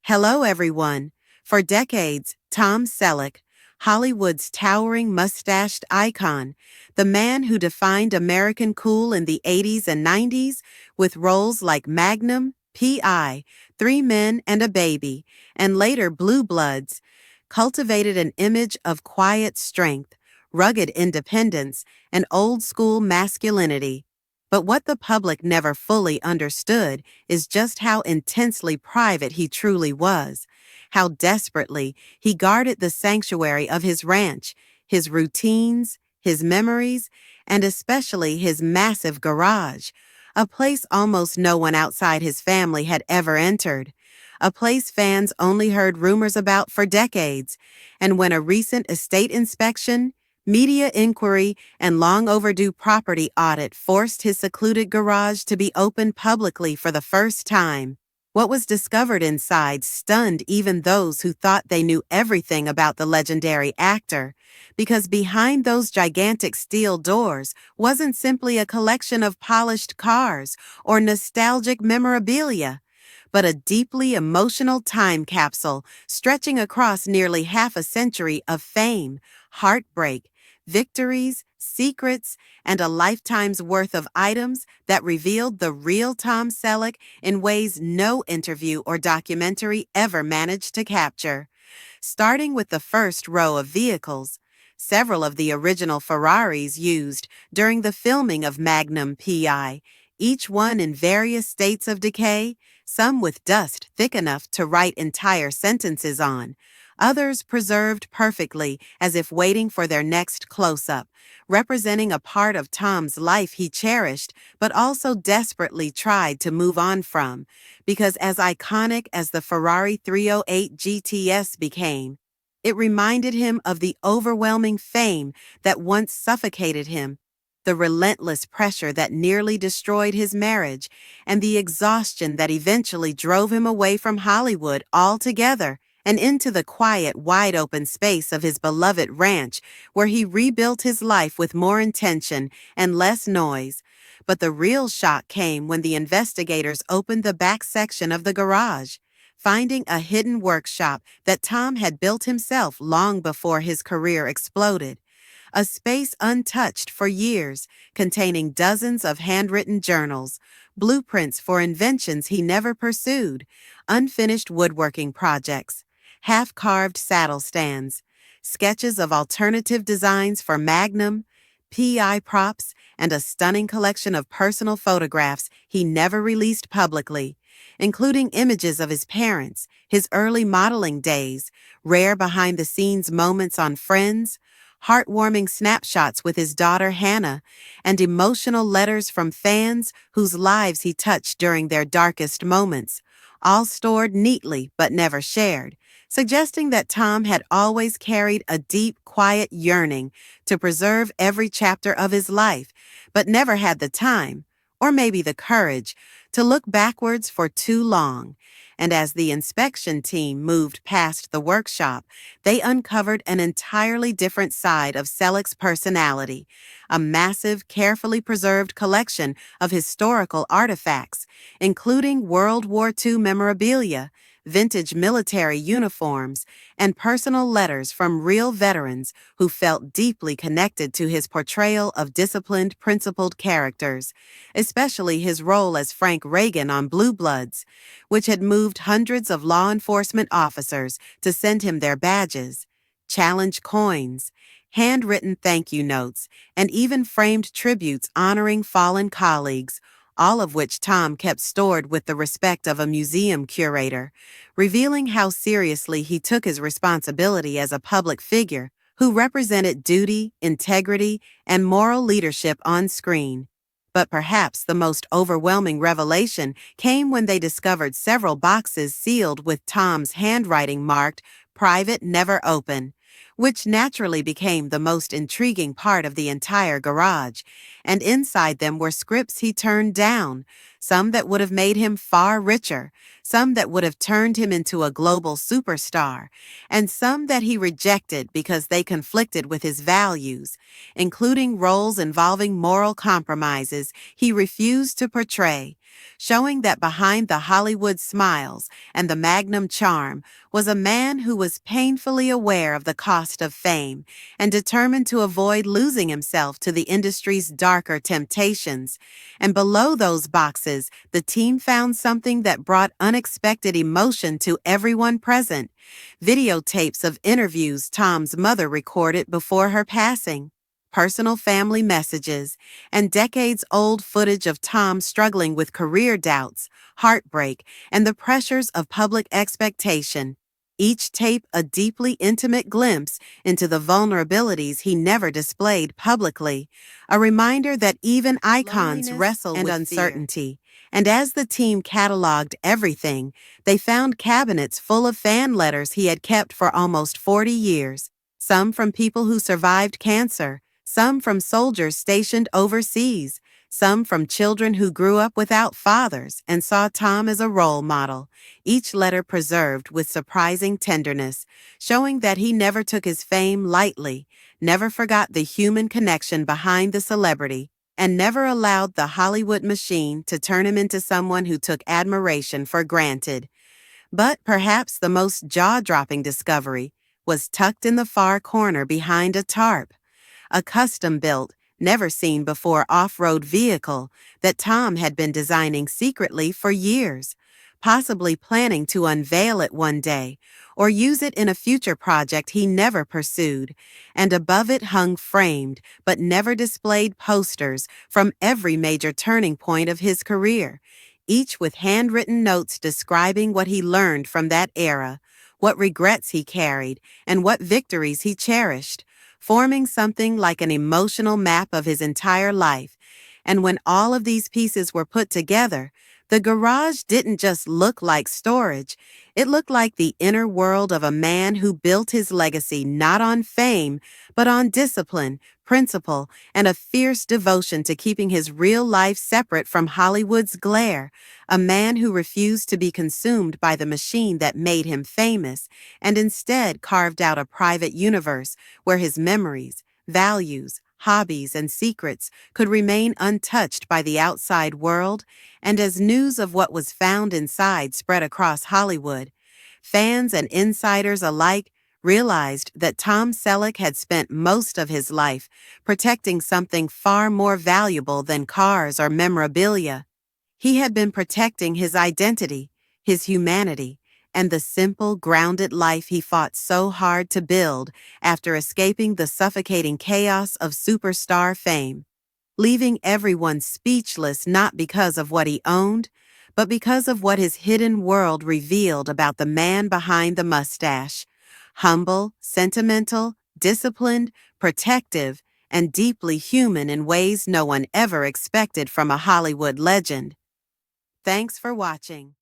Hello, everyone. For decades, Tom Selleck, Hollywood's towering mustached icon, the man who defined American cool in the 80s and 90s with roles like Magnum, P.I., Three Men and a Baby, and later Blue Bloods, cultivated an image of quiet strength, rugged independence, and old-school masculinity. But what the public never fully understood is just how intensely private he truly was, how desperately he guarded the sanctuary of his ranch, his routines, his memories, and especially his massive garage, a place almost no one outside his family had ever entered, a place fans only heard rumors about for decades, and when a recent estate inspection, media inquiry, and long overdue property audit forced his secluded garage to be opened publicly for the first time. What was discovered inside stunned even those who thought they knew everything about the legendary actor, because behind those gigantic steel doors wasn't simply a collection of polished cars or nostalgic memorabilia, but a deeply emotional time capsule stretching across nearly half a century of fame, heartbreak, victories, secrets, and a lifetime's worth of items that revealed the real Tom Selleck in ways no interview or documentary ever managed to capture. Starting with the first row of vehicles, several of the original Ferraris used during the filming of Magnum P.I., each one in various states of decay, some with dust thick enough to write entire sentences on, others preserved perfectly as if waiting for their next close-up, representing a part of Tom's life he cherished but also desperately tried to move on from, because as iconic as the Ferrari 308 GTS became, it reminded him of the overwhelming fame that once suffocated him, the relentless pressure that nearly destroyed his marriage, and the exhaustion that eventually drove him away from Hollywood altogether and into the quiet, wide-open space of his beloved ranch, where he rebuilt his life with more intention and less noise. But the real shock came when the investigators opened the back section of the garage, finding a hidden workshop that Tom had built himself long before his career exploded. A space untouched for years, containing dozens of handwritten journals, blueprints for inventions he never pursued, unfinished woodworking projects, half-carved saddle stands, sketches of alternative designs for Magnum, P.I. props, and a stunning collection of personal photographs he never released publicly, including images of his parents, his early modeling days, rare behind-the-scenes moments on Friends, heartwarming snapshots with his daughter Hannah, and emotional letters from fans whose lives he touched during their darkest moments, all stored neatly but never shared, suggesting that Tom had always carried a deep, quiet yearning to preserve every chapter of his life, but never had the time, or maybe the courage, to look backwards for too long. And as the inspection team moved past the workshop, they uncovered an entirely different side of Selleck's personality, a massive, carefully preserved collection of historical artifacts, including World War II memorabilia, vintage military uniforms, and personal letters from real veterans who felt deeply connected to his portrayal of disciplined, principled characters, especially his role as Frank Reagan on Blue Bloods, which had moved hundreds of law enforcement officers to send him their badges, challenge coins, handwritten thank you notes, and even framed tributes honoring fallen colleagues, all of which Tom kept stored with the respect of a museum curator, revealing how seriously he took his responsibility as a public figure who represented duty, integrity, and moral leadership on screen. But perhaps the most overwhelming revelation came when they discovered several boxes sealed with Tom's handwriting marked "Private Never Open," which naturally became the most intriguing part of the entire garage, and inside them were scripts he turned down, some that would have made him far richer, some that would have turned him into a global superstar, and some that he rejected because they conflicted with his values, including roles involving moral compromises he refused to portray, showing that behind the Hollywood smiles and the magnum charm was a man who was painfully aware of the cost of fame and determined to avoid losing himself to the industry's darker temptations. And below those boxes, the team found something that brought unexpected emotion to everyone present: videotapes of interviews Tom's mother recorded before her passing, personal family messages, and decades-old footage of Tom struggling with career doubts, heartbreak, and the pressures of public expectation. Each tape a deeply intimate glimpse into the vulnerabilities he never displayed publicly, a reminder that even icons wrestle with uncertainty. And as the team cataloged everything, they found cabinets full of fan letters he had kept for almost 40 years, some from people who survived cancer, some from soldiers stationed overseas, some from children who grew up without fathers and saw Tom as a role model, each letter preserved with surprising tenderness, showing that he never took his fame lightly, never forgot the human connection behind the celebrity, and never allowed the Hollywood machine to turn him into someone who took admiration for granted. But perhaps the most jaw-dropping discovery was tucked in the far corner behind a tarp, a custom-built, never-seen-before off-road vehicle that Tom had been designing secretly for years, possibly planning to unveil it one day or use it in a future project he never pursued, and above it hung framed but never displayed posters from every major turning point of his career, each with handwritten notes describing what he learned from that era, what regrets he carried, and what victories he cherished, forming something like an emotional map of his entire life. And when all of these pieces were put together, the garage didn't just look like storage, it looked like the inner world of a man who built his legacy not on fame, but on discipline, principle, and a fierce devotion to keeping his real life separate from Hollywood's glare, a man who refused to be consumed by the machine that made him famous, and instead carved out a private universe where his memories, values, hobbies, and secrets could remain untouched by the outside world. And as news of what was found inside spread across Hollywood, fans and insiders alike realized that Tom Selleck had spent most of his life protecting something far more valuable than cars or memorabilia. He had been protecting his identity, his humanity, and the simple, grounded life he fought so hard to build after escaping the suffocating chaos of superstar fame, leaving everyone speechless not because of what he owned, but because of what his hidden world revealed about the man behind the mustache: humble, sentimental, disciplined, protective, and deeply human in ways no one ever expected from a Hollywood legend. Thanks for watching.